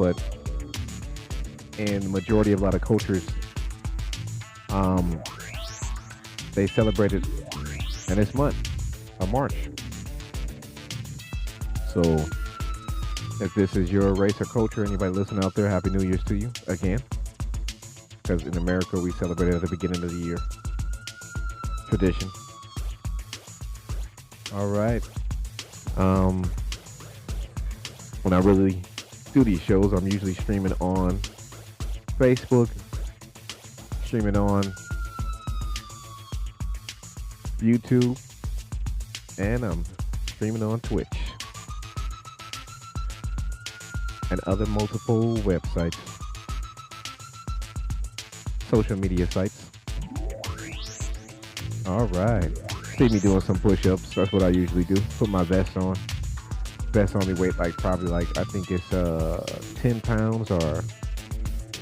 but in the majority of a lot of cultures, um, they celebrate it in this month of March. So if this is your race or culture, anybody listening out there, Happy New Year's to you again. Because in America, we celebrate it at the beginning of the year. Tradition. All right. Um, when I really do these shows, I'm usually streaming on Facebook, streaming on YouTube, and I'm streaming on Twitch and other multiple websites, social media sites. All right. See me doing some push-ups. That's what I usually do. Put my vest on. Vest only weight like probably like I think it's 10 pounds or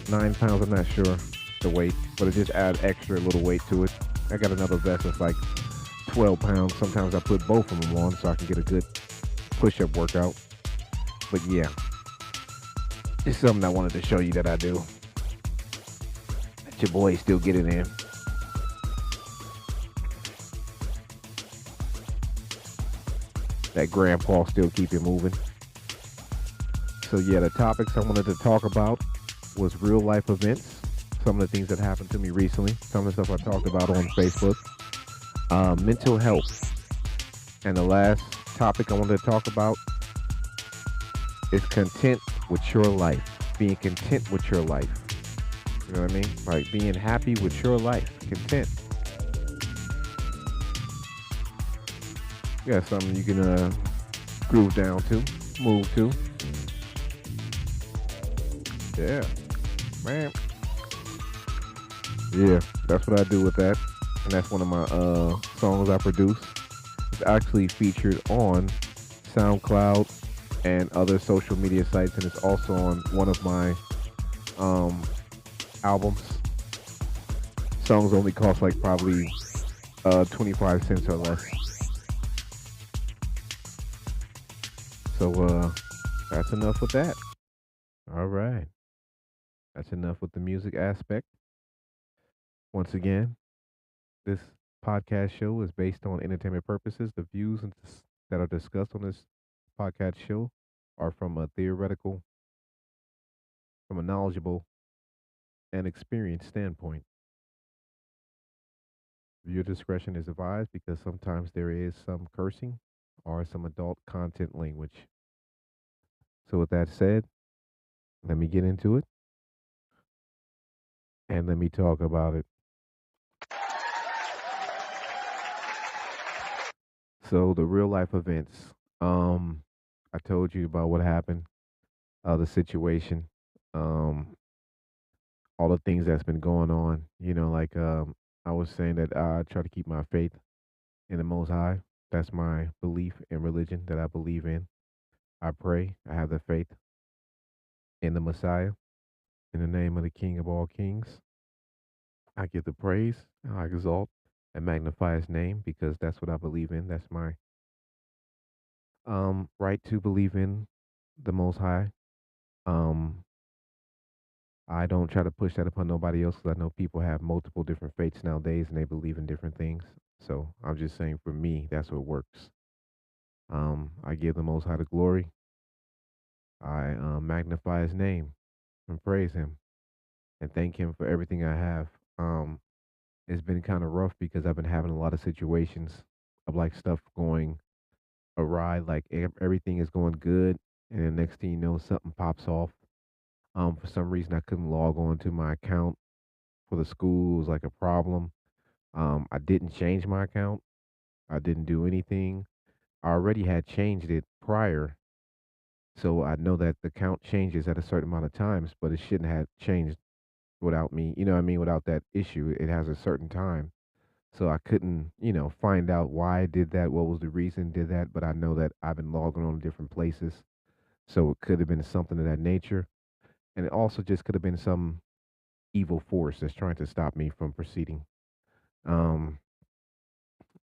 9 pounds. I'm not sure the weight, but it just add extra little weight to it. I got another vest that's like 12 pounds. Sometimes I put both of them on so I can get a good push-up workout. But yeah, it's something I wanted to show you that I do. Let your boy still get it in. That grandpa still keep it moving. So yeah, the topics I wanted to talk about was real life events, some of the things that happened to me recently, some of the stuff I talked about on Facebook, mental health, and the last topic I wanted to talk about is content with your life, being content with your life. You know what I mean? Like being happy with your life, content. Yeah, something you can groove down to, move to. Yeah, man. Yeah, that's what I do with that. And that's one of my songs I produce. It's actually featured on SoundCloud and other social media sites, and it's also on one of my albums. Songs only cost like probably 25 cents or less. So that's enough with that. All right. That's enough with the music aspect. Once again, this podcast show is based on entertainment purposes. The views that are discussed on this podcast show are from a theoretical, from a knowledgeable and experienced standpoint. Viewer discretion is advised because sometimes there is some cursing or some adult content language. So, with that said, let me get into it and let me talk about it. So, the real life events. I told you about what happened, the situation, um, all the things that's been going on. Like I was saying that I try to keep my faith in the Most High. That's my belief in religion that I believe in. I pray. I have the faith in the Messiah. In the name of the King of all kings, I give the praise. I exalt and magnify his name because that's what I believe in. That's my right to believe in the Most High. Um, I don't try to push that upon nobody else because I know people have multiple different faiths nowadays and they believe in different things. So I'm just saying for me, that's what works. I give the Most High the glory. I magnify his name and praise him and thank him for everything I have. Um, it's been kind of rough because I've been having a lot of situations of like stuff going awry, like everything is going good, and the next thing you know, something pops off. For some reason, I couldn't log on to my account for the school. It was like a problem. I didn't change my account. I didn't do anything. I already had changed it prior, so I know that the account changes at a certain amount of times, but it shouldn't have changed without me. You know what I mean? Without that issue, it has a certain time. So I couldn't, find out why I did that, what was the reason did that, but I know that I've been logging on to different places. So it could have been something of that nature. And it also just could have been some evil force that's trying to stop me from proceeding. Um,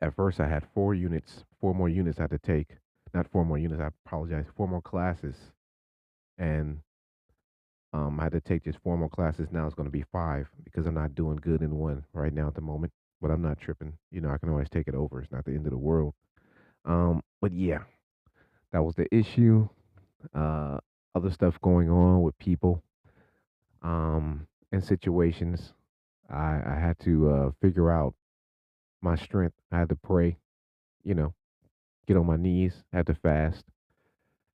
at first I had 4 units, 4 more units I had to take. Not 4 more units, I apologize, 4 more classes. And I had to take just 4 more classes. Now it's going to be five because I'm not doing good in one right now at the moment. But I'm not tripping. I can always take it over. It's not the end of the world. But yeah, that was the issue. Uh, Other stuff going on with people, and situations. I had to figure out my strength. I had to pray. You know, get on my knees. Had to fast.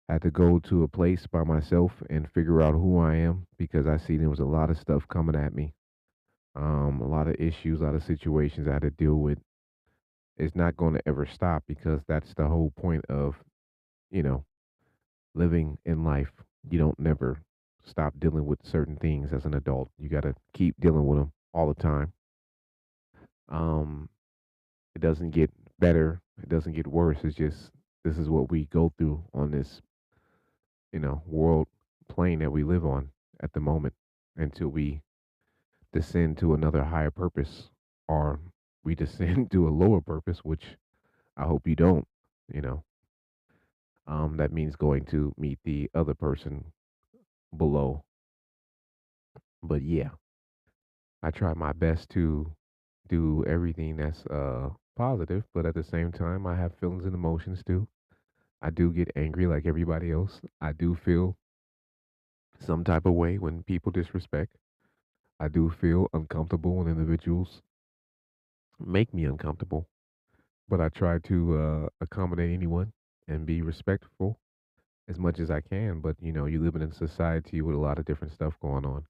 Had to go to a place by myself and figure out who I am because I see there was a lot of stuff coming at me. A lot of issues, a lot of situations I had to deal with. It's not going to ever stop because that's the whole point of, you know, living in life. You don't never stop dealing with certain things as an adult. You got to keep dealing with them all the time. Um, it doesn't get better. It doesn't get worse. It's just this is what we go through on this, world plane that we live on at the moment until we descend to another higher purpose or we descend to a lower purpose, which I hope you don't, you know. That means going to meet the other person below. But yeah, I try my best to do everything that's positive, but at the same time, I have feelings and emotions too. I do get angry like everybody else. I do feel some type of way when people disrespect. I do feel uncomfortable when individuals make me uncomfortable, but I try to accommodate anyone and be respectful as much as I can. But you live in a society with a lot of different stuff going on.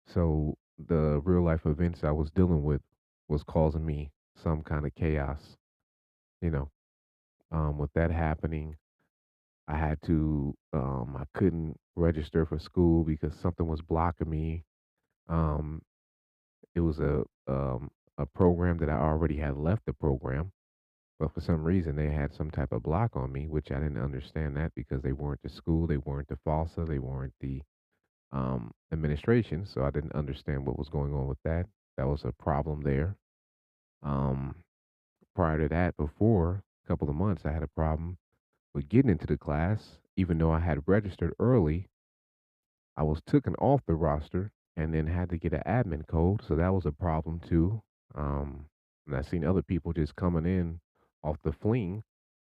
So the real life events I was dealing with was causing me some kind of chaos. You know, with that happening, I had to, I couldn't register for school because something was blocking me. Um, it was a program that I already had left the program, but for some reason they had some type of block on me, which I didn't understand that because they weren't the school, they weren't the FALSA, they weren't the administration. So I didn't understand what was going on with that. That was a problem there. Um, Prior to that, before a couple of months, I had a problem with getting into the class, even though I had registered early. I was taken off the roster and then had to get an admin code, so that was a problem too. And I seen other people just coming in off the fling,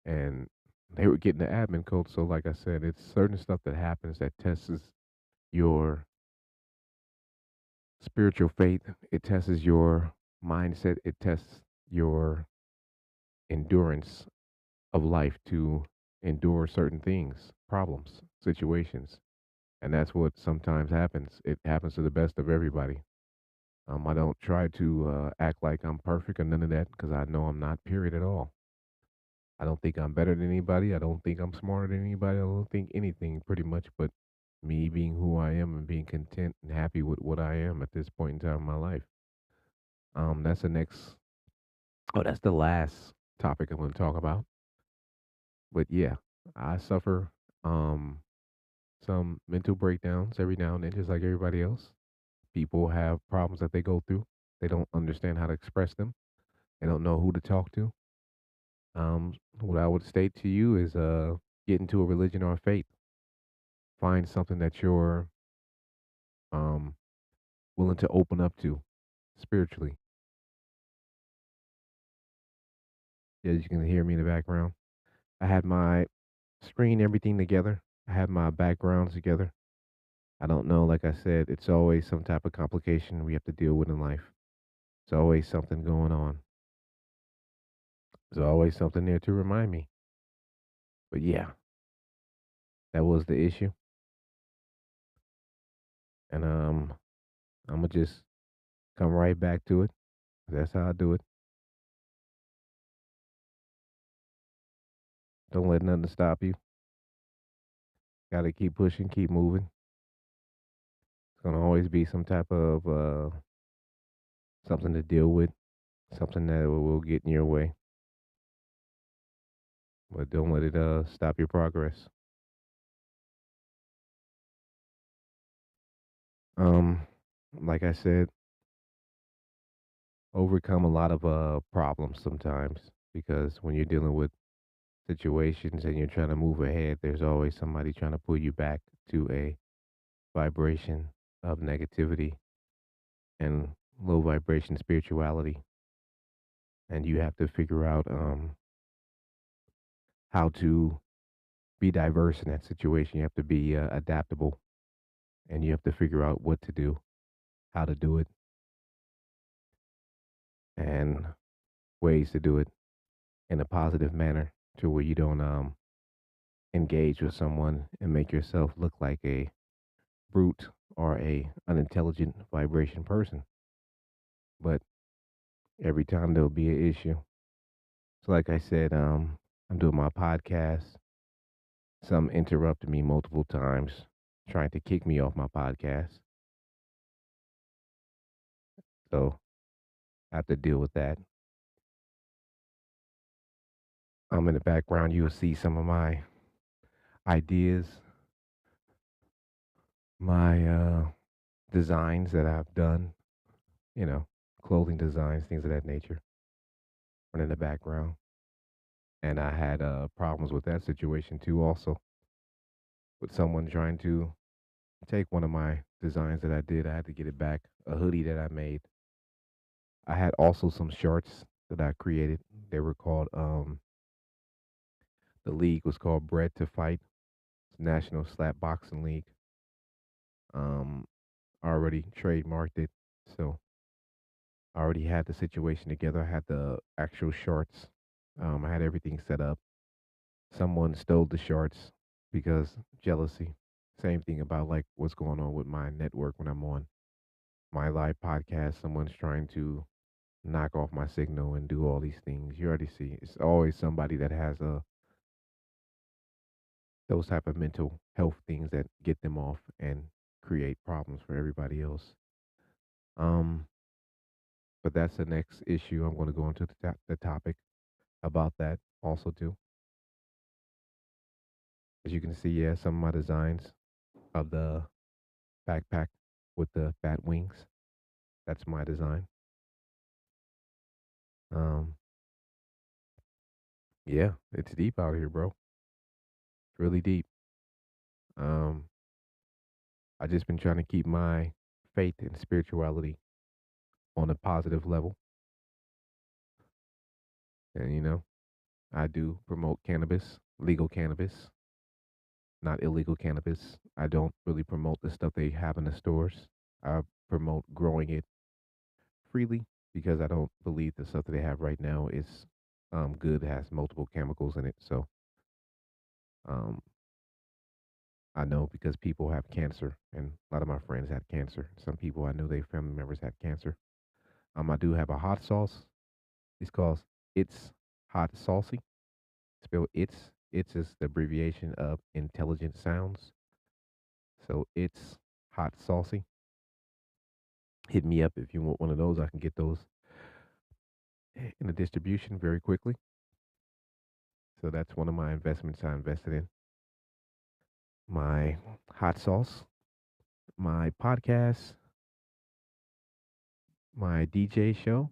and they were getting the admin code. So, like I said, it's certain stuff that happens that tests your spiritual faith. It tests your mindset. It tests your endurance of life to endure certain things, problems, situations. And that's what sometimes happens. It happens to the best of everybody. I don't try to act like I'm perfect or none of that because I know I'm not, period, at all. I don't think I'm better than anybody. I don't think I'm smarter than anybody. I don't think anything pretty much, but me being who I am and being content and happy with what I am at this point in time in my life. That's the next, oh, that's the last topic I'm going to talk about. But yeah, I suffer um, some mental breakdowns every now and then, just like everybody else. People have problems that they go through. They don't understand how to express them. They don't know who to talk to. What I would state to you is get into a religion or a faith. Find something that you're um, willing to open up to spiritually. Yeah, you can hear me in the background. I had my screen, everything together. I had my backgrounds together. I don't know, like I said, it's always some type of complication we have to deal with in life. There's always something going on. There's always something there to remind me. But yeah, that was the issue. And I'm gonna just come right back to it. That's how I do it. Don't let nothing stop you. Got to keep pushing, keep moving. It's gonna always be some type of something to deal with, something that will get in your way. But don't let it stop your progress. Um, like I said, overcome a lot of problems sometimes because when you're dealing with situations and you're trying to move ahead, there's always somebody trying to pull you back to a vibration of negativity and low vibration spirituality, and you have to figure out how to be diverse in that situation. You have to be adaptable, and you have to figure out what to do, how to do it, and ways to do it in a positive manner to where you don't engage with someone and make yourself look like a brute or a unintelligent vibration person. But every time there'll be an issue. So like I said, I'm doing my podcast. Some interrupted me multiple times trying to kick me off my podcast. So I have to deal with that. In the background you'll see some of my ideas, my designs that I've done, you know, clothing designs, things of that nature, run in the background. And I had problems with that situation too, also, with someone trying to take one of my designs that I did. I had to get it back, a hoodie that I made. I had also some shorts that I created. They were called, the league was called Bred to Fight, National Slap Boxing League. Um, I already trademarked it, so I already had the situation together. I had the actual shorts. I had everything set up. Someone stole the shorts because jealousy. Same thing about like what's going on with my network when I'm on my live podcast. Someone's trying to knock off my signal and do all these things. You already see it's always somebody that has those type of mental health things that get them off and create problems for everybody else. Um, but that's the next issue. I'm going to go into the topic about that also too. As you can see, yeah, some of my designs of the backpack with the bat wings. That's my design. Um, yeah, it's deep out here, bro. It's really deep. Um, I just been trying to keep my faith and spirituality on a positive level, and I do promote cannabis, legal cannabis, not illegal cannabis. I don't really promote the stuff they have in the stores. I promote growing it freely because I don't believe the stuff that they have right now is good. It has multiple chemicals in it, so um, I know because people have cancer, and a lot of my friends had cancer. Some people I knew their family members had cancer. I do have a hot sauce. It's called It's Hot Saucy. Spell It's. It's is the abbreviation of intelligent sounds. So It's Hot Saucy. Hit me up if you want one of those. I can get those in the distribution very quickly. So that's one of my investments I invested in. My hot sauce, my podcast, my DJ show,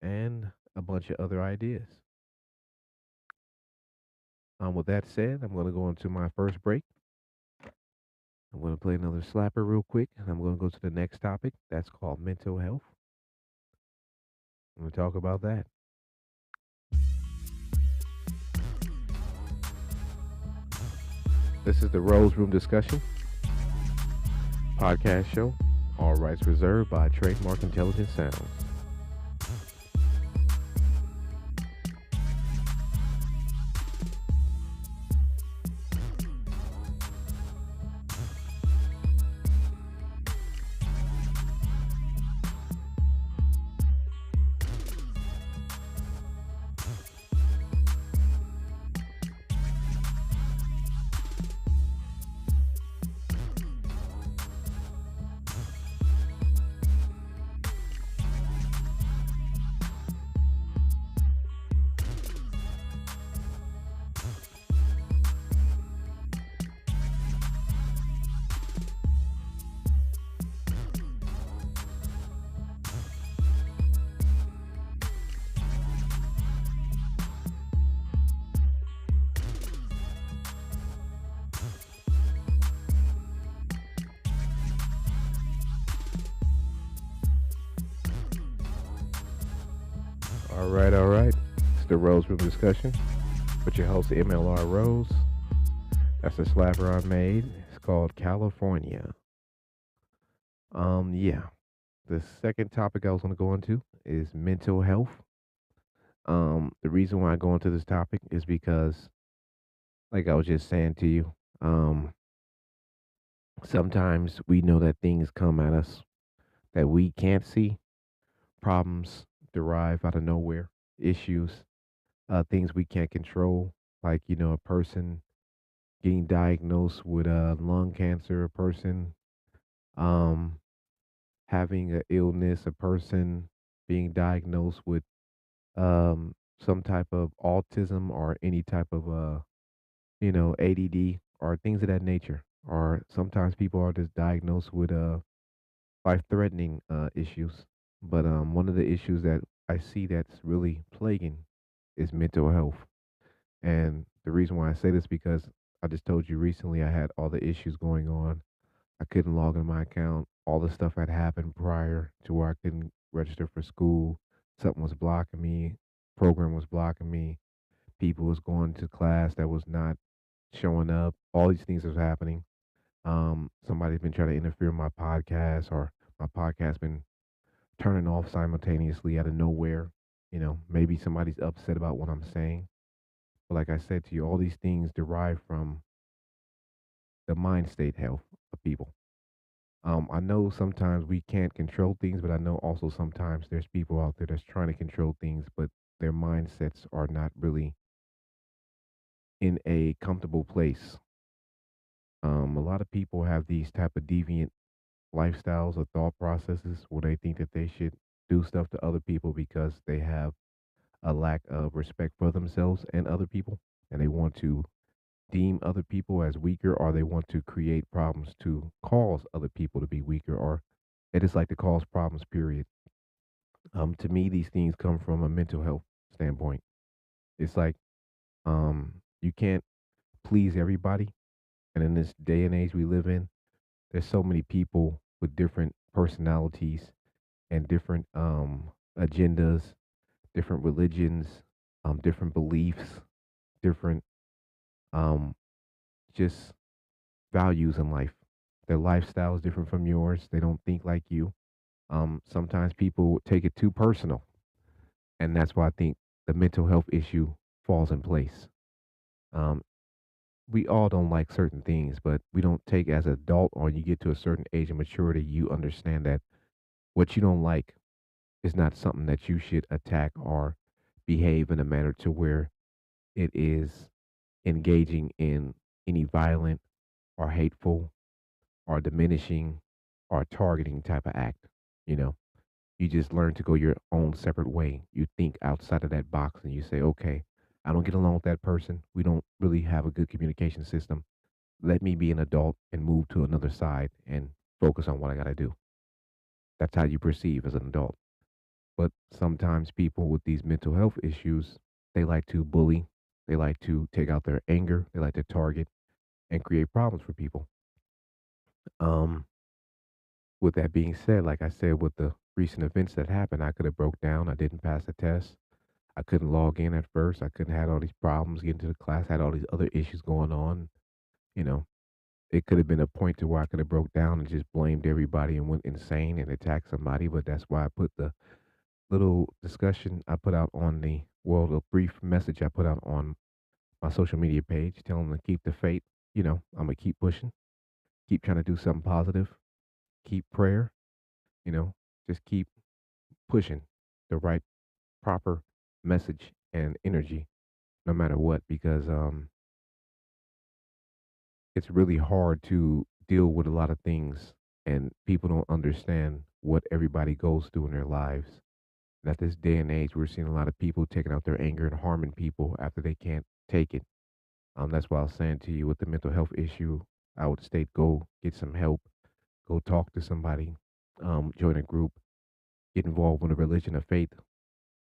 and a bunch of other ideas. With that said, I'm going to go into my first break. I'm going to play another slapper real quick, and I'm going to go to the next topic. That's called mental health. I'm going to talk about that. This is the Rose Room Discussion podcast show. All rights reserved by Trademark Intelligent Sounds. All right, all right. It's the Rose Room discussion with your host, MLRose. That's a slapper I made. It's called California. Yeah. The second topic I was going to go into is mental health. The reason why I go into this topic is because, like I was just saying to you, um, sometimes we know that things come at us that we can't see. Problems derive out of nowhere. Issues, things we can't control, like a person getting diagnosed with lung cancer, a person um, having an illness, a person being diagnosed with some type of autism or any type of ADD or things of that nature. Or sometimes people are just diagnosed with life-threatening issues. But one of the issues that I see that's really plaguing is mental health. And the reason why I say this because I just told you recently I had all the issues going on. I couldn't log into my account. All the stuff had happened prior to where I couldn't register for school. Something was blocking me. Program was blocking me. People was going to class that was not showing up. All these things was happening. Somebody's been trying to interfere with my podcast, or my podcast been turning off simultaneously out of nowhere. Maybe somebody's upset about what I'm saying. But like I said to you, all these things derive from the mind state health of people. I know sometimes we can't control things, but I know also sometimes there's people out there that's trying to control things, but their mindsets are not really in a comfortable place. A lot of people have these type of deviant lifestyles or thought processes where they think that they should do stuff to other people because they have a lack of respect for themselves and other people, and they want to deem other people as weaker, or they want to create problems to cause other people to be weaker, or they just like to cause problems, period. To me, these things come from a mental health standpoint. It's like you can't please everybody. And in this day and age we live in, there's so many people with different personalities and different agendas, different religions, different beliefs, different um, just values in life. Their lifestyle is different from yours. They don't think like you. Sometimes people take it too personal, and that's why I think the mental health issue falls in place. Um, we all don't like certain things, but we don't take as an adult or you get to a certain age of maturity, you understand that what you don't like is not something that you should attack or behave in a manner to where it is engaging in any violent or hateful or diminishing or targeting type of act. You know, you just learn to go your own separate way. You think outside of that box and you say, okay, I don't get along with that person. We don't really have a good communication system. Let me be an adult and move to another side and focus on what I got to do. That's how you perceive as an adult. But sometimes people with these mental health issues, they like to bully, they like to take out their anger, they like to target and create problems for people. Um, with that being said, like I said, with the recent events that happened, I could have broke down. I didn't pass the test. I couldn't log in at first. I couldn't had all these problems getting to the class. Had all these other issues going on. You know, it could have been a point to where I could have broke down and just blamed everybody and went insane and attacked somebody. But that's why I put the little discussion I put out on the brief message I put out on my social media page, telling them to keep the faith. I'm gonna keep pushing, keep trying to do something positive, keep prayer. You know, just keep pushing the right proper message and energy no matter what, because it's really hard to deal with a lot of things and people don't understand what everybody goes through in their lives. And at this day and age, we're seeing a lot of people taking out their anger and harming people after they can't take it. That's why I was saying to you with the mental health issue, I would state go get some help, go talk to somebody, join a group, get involved with a religion or faith,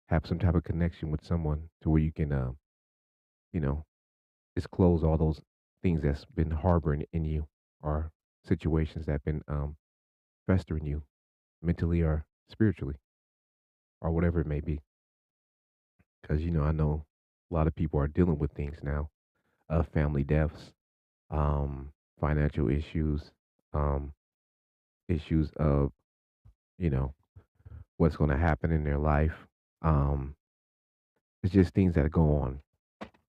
have some type of connection with someone to where you can, you know, disclose all those things that's been harboring in you or situations that have been festering you mentally or spiritually or whatever it may be. because I know a lot of people are dealing with things now, family deaths, um, financial issues, um, issues of you know what's going to happen in their life. Um, it's just things that go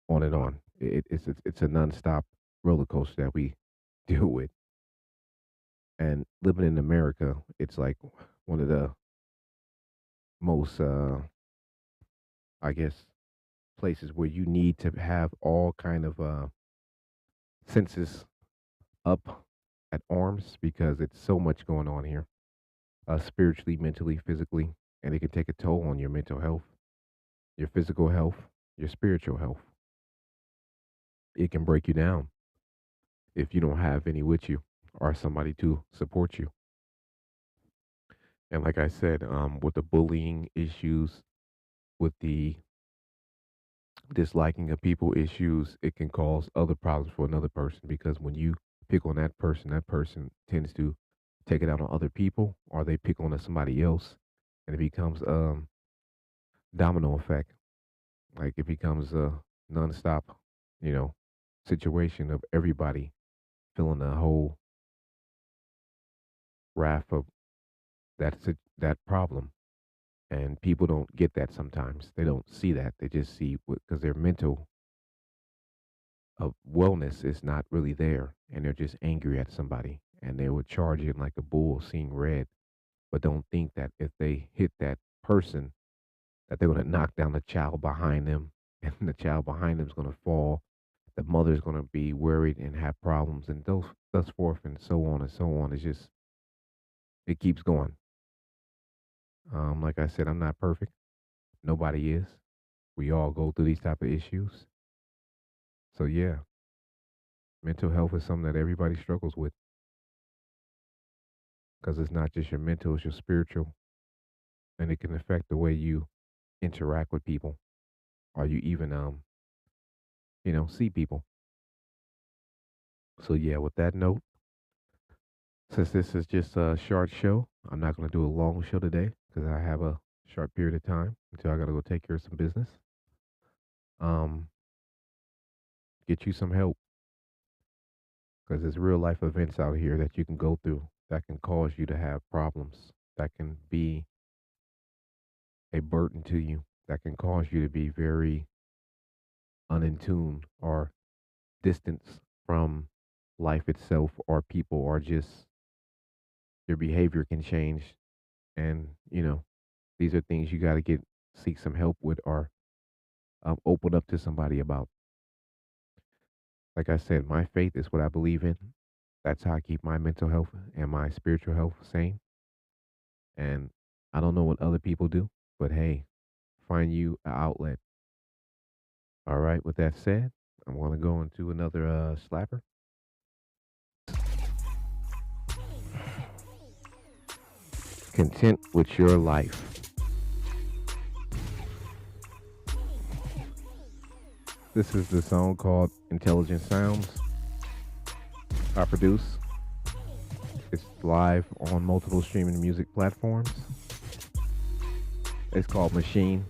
on and on. It's a nonstop roller coaster that we deal with. And living in America, it's like one of the most, I guess, places where you need to have all kind of senses up at arms because it's so much going on here, spiritually, mentally, physically, and it can take a toll on your mental health, your physical health, your spiritual health. It can break you down if you don't have any with you or somebody to support you. And like I said, with the bullying issues, with the disliking of people issues, it can cause other problems for another person because when you pick on that person tends to take it out on other people or they pick on somebody else and it becomes domino effect. Like it becomes a nonstop, you know, situation of everybody feeling the whole wrath of that problem. And people don't get that sometimes. They don't see that. They just see because their mental of wellness is not really there, and they're just angry at somebody, and they would charge in like a bull seeing red, but don't think that if they hit that person, that they're going to knock down the child behind them, and the child behind them is going to fall. The mother's going to be worried and have problems, and thus forth, and so on and so on. It's just it keeps going. Like I said, I'm not perfect. Nobody is. We all go through these type of issues. So yeah, mental health is something that everybody struggles with because it's not just your mental, it's your spiritual, and it can affect the way you interact with people or you even see people. So yeah, with that note, since this is just a short show, I'm not going to do a long show today because I have a short period of time until I got to go take care of some business. Um, get you some help because there's real life events out here that you can go through that can cause you to have problems, that can be a burden to you, that can cause you to be very unin tune or distance from life itself or people or just your behavior can change. And these are things you got to get seek some help with or open up to somebody about. Like I said, my faith is what I believe in. That's how I keep my mental health and my spiritual health sane. And I don't know what other people do, but hey, find you an outlet. All right, with that said, I'm going to go into another slapper. Content with your life. This is the song called Intelligent Sounds I produce. It's live on multiple streaming music platforms. It's called Machine.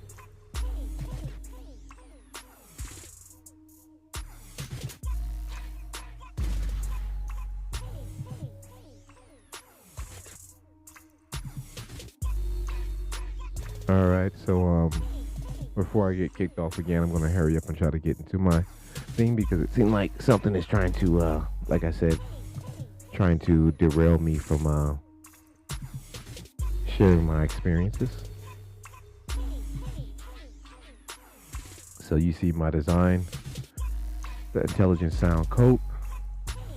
All right, so before I get kicked off again, I'm gonna hurry up and try to get into my thing because it seemed like something is trying to, like I said, trying to derail me from sharing my experiences. So you see my design, the intelligent sound coat.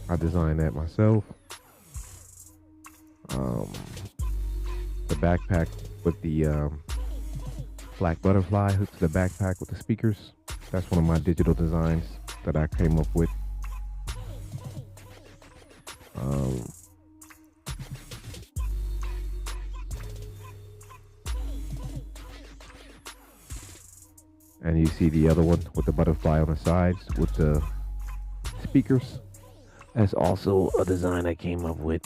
I designed that myself. Um, the backpack with the black butterfly hook to the backpack with the speakers. That's one of my digital designs that I came up with. Um, and you see the other one with the butterfly on the sides with the speakers. That's also a design I came up with.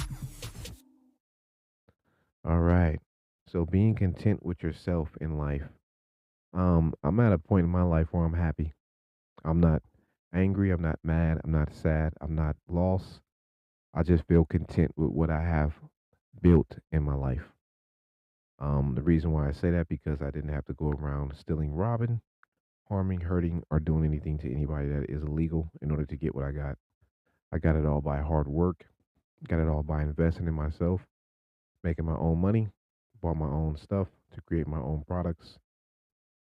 All right. So being content with yourself in life. I'm at a point in my life where I'm happy. I'm not angry. I'm not mad. I'm not sad. I'm not lost. I just feel content with what I have built in my life. The reason why I say that because I didn't have to go around stealing, robbing, harming, hurting, or doing anything to anybody that is illegal in order to get what I got. I got it all by hard work. Got it all by investing in myself, making my own money, bought my own stuff to create my own products,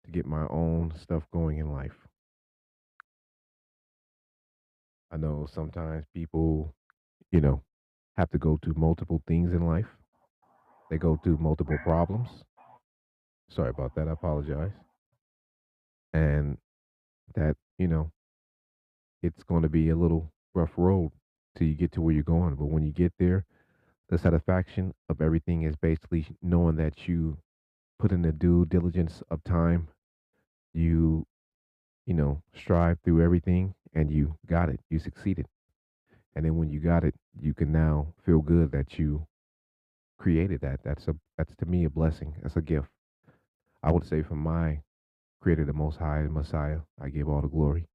to get my own stuff going in life. I know sometimes people, you know, have to go through multiple things in life. They go through multiple problems. Sorry about that. I apologize. And that, it's going to be a little rough road till you get to where you're going. But when you get there, the satisfaction of everything is basically knowing that you put in the due diligence of time. You, strive through everything and you got it. You succeeded. And then when you got it, you can now feel good that you created that. That's to me a blessing. That's a gift. I would say from my creator, the most high Messiah, I give all the glory,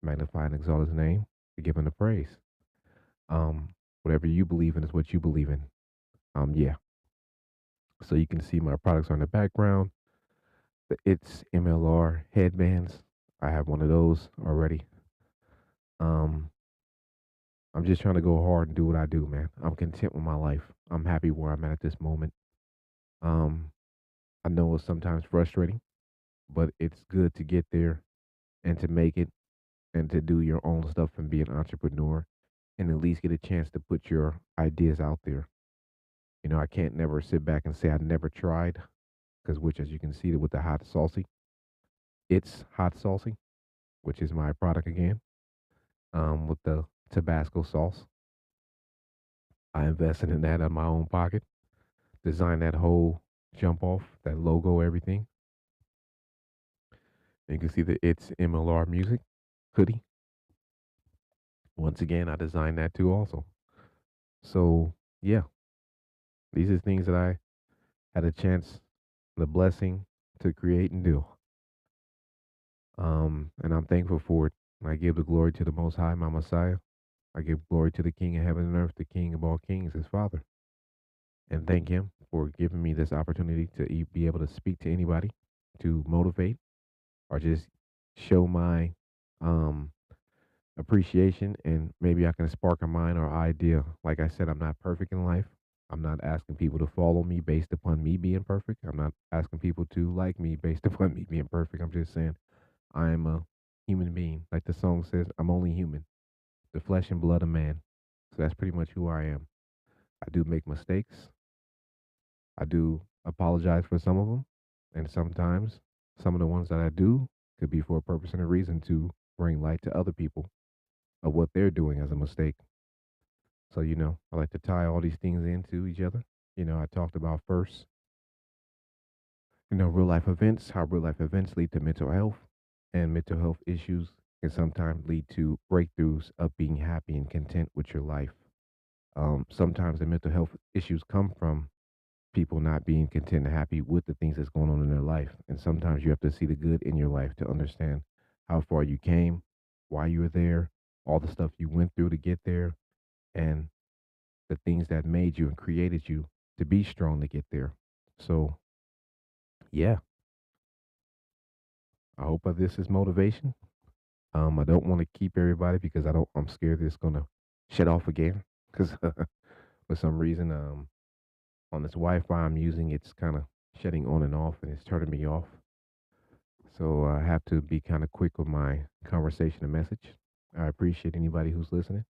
magnify and exalt his name, to give him the praise. Whatever you believe in is what you believe in. Yeah. So you can see my products are in the background. It's MLR headbands. I have one of those already. Um, I'm just trying to go hard and do what I do, man. I'm content with my life. I'm happy where I'm at this moment. Um, I know it's sometimes frustrating, but it's good to get there and to make it and to do your own stuff and be an entrepreneur and at least get a chance to put your ideas out there. I can't never sit back and say I never tried because which, as you can see with the hot saucy, it's hot saucy, which is my product again. With the Tabasco sauce, I invested in that out of my own pocket, designed that whole jump off, that logo, everything. And you can see the It's MLR Music hoodie. Once again, I designed that too, also. So, yeah, these are things that I had a chance, the blessing to create and do. And I'm thankful for it. I give the glory to the Most High, my Messiah. I give glory to the King of heaven and earth, the King of all kings, his Father, and thank him for giving me this opportunity to be able to speak to anybody, to motivate, or just show my um, appreciation, and maybe I can spark a mind or idea. Like I said, I'm not perfect in life. I'm not asking people to follow me based upon me being perfect. I'm not asking people to like me based upon me being perfect. I'm just saying I am a human being. Like the song says, I'm only human, the flesh and blood of man. So that's pretty much who I am. I do make mistakes. I do apologize for some of them. And sometimes some of the ones that I do could be for a purpose and a reason to bring light to other people of what they're doing as a mistake. So, I like to tie all these things into each other. I talked about first, real life events, how real life events lead to mental health, and mental health issues can sometimes lead to breakthroughs of being happy and content with your life. Sometimes the mental health issues come from people not being content and happy with the things that's going on in their life. And sometimes you have to see the good in your life to understand how far you came, why you were there, all the stuff you went through to get there, and the things that made you and created you to be strong to get there. So, yeah, I hope this is motivation. I don't want to keep everybody because I'm scared it's going to shut off again because for some reason, on this Wi-Fi I'm using, it's kind of shutting on and off and it's turning me off. So I have to be kind of quick with my conversation and message. I appreciate anybody who's listening.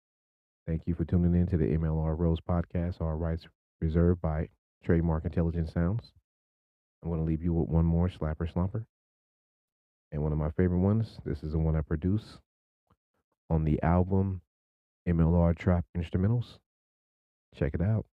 Thank you for tuning in to the MLRose podcast. All rights reserved by Trademark Intelligent Sounds. I'm going to leave you with one more Slapper Slumper. And one of my favorite ones, this is the one I produce on the album MLR Trap Instrumentals. Check it out.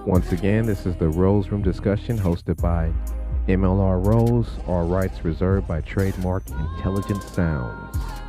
Once again, this is the Rose Room discussion hosted by MLRose, all rights reserved by trademark Intelligent Sounds.